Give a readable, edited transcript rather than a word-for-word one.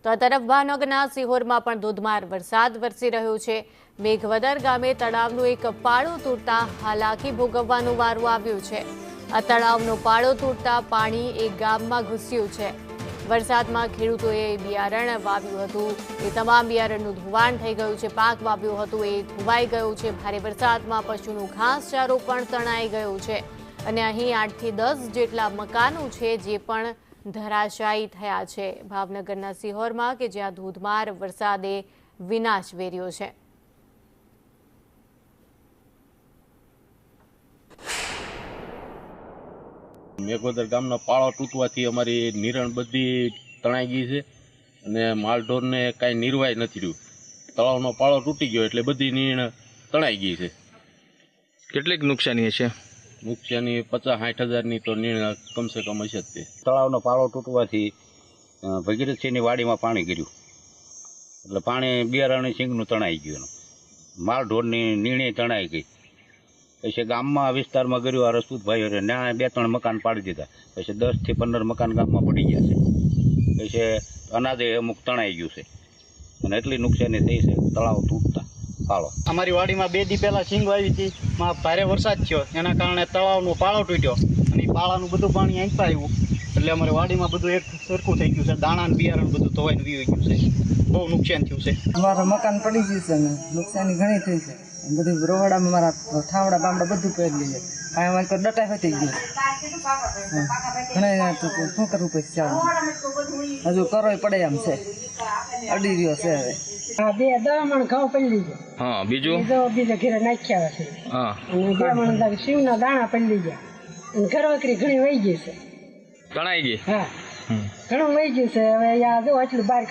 તો આ તરફ ભાવનગરના સિહોરમાં પણ ધોધમાર વરસાદ વરસી રહ્યો છે। મેઘવદર ગામે તળાવનું એક પાળો તૂટતા હાલાકી ભોગવવાનો વારો આવ્યો છે। આ તળાવનો પાળો તૂટતા પાણી એક ગામમાં ઘૂસ્યું છે। વરસાદમાં ખેડૂતોએ બિયારણ વાવ્યું હતું એ તમામ બિયારણનું ધોવાણ થઈ ગયું છે। પાક વાવ્યો હતો એ ધોવાઈ ગયો છે। ભારે વરસાદમાં પશુનું ઘાસચારો પણ તણાઈ ગયો છે અને અહીં 8 થી 10 જેટલા મકાનો છે જે પણ ધરાશાયી થયા છે। ભાવનગરના સિહોરમાં કે જ્યાં ધોધમાર વરસાદે વિનાશ વેર્યો છે। મેઘવદર ગામનો પાળો તૂટવાથી અમારી નિરણ બધી તણાઈ ગઈ છે અને માલઢોરને કાંઈ નિર્વાય નથી રહ્યું। તળાવનો પાળો તૂટી ગયો એટલે બધી નિરણ તણાઈ ગઈ છે। કેટલીક નુકસાની છે? નુકસાની 50-60 હજારની તો નિર્ણય કમસે કમ હશે જ તે। તળાવનો પાળો તૂટવાથી ભગીરથસિંહની વાડીમાં પાણી ગયું એટલે પાણી બિયારણની સિંગનું તણાઈ ગયું, માલઢોરની નીણી તણાઈ ગઈ। પછી ગામમાં વિસ્તારમાં ગયું આ રસપૂતભાઈઓને ત્યાં 2-3 મકાન પાડી દીધા। પછી 10 થી 15 મકાન ગામમાં પડી ગયા છે। પછી અનાજે અમુક તણાઈ ગયું છે અને એટલી નુકસાની થઈ છે તળાવ તૂટતા પાળો। અમારી વાડીમાં 2 દી પહેલાં સિંગ વાવી હતી, માં ભારે વરસાદ થયો એના કારણે તળાવનો પાળો તૂટ્યો અને પાળાનું બધું પાણી અહીં આવ્યું એટલે અમારી વાડીમાં બધું એક સરખું થઈ ગયું છે। દાણા ને બિયારણ બધું ધોવાઈને વીવી ગયું છે, બહુ નુકસાન થયું છે। અમારું મકાન પડી ગયું છે ને નુકસાની ઘણી થઈ છે। બધું રોવડામાં મારા ઠાવડા બામડા બધું પહેરી લે કાંઈ અમારે તો ડટા થઈ ગયું ઘણા શું કરવું પછી હજુ કરો પડે એમ છે, અડી રહ્યો છે હવે। હા, 2 દમણ ઘઉં પડી ગયા। હા, બીજું બીજા ઘરે નાખ્યા છે। હા, અને 2 મણ શીવના દાણા પડી ગયા અને ઘરવકરી ઘણી વહી ગઈ છે। તણાઈ ગઈ? હા, ઘણું વહી ગયું છે। હવે જો આટલું બહાર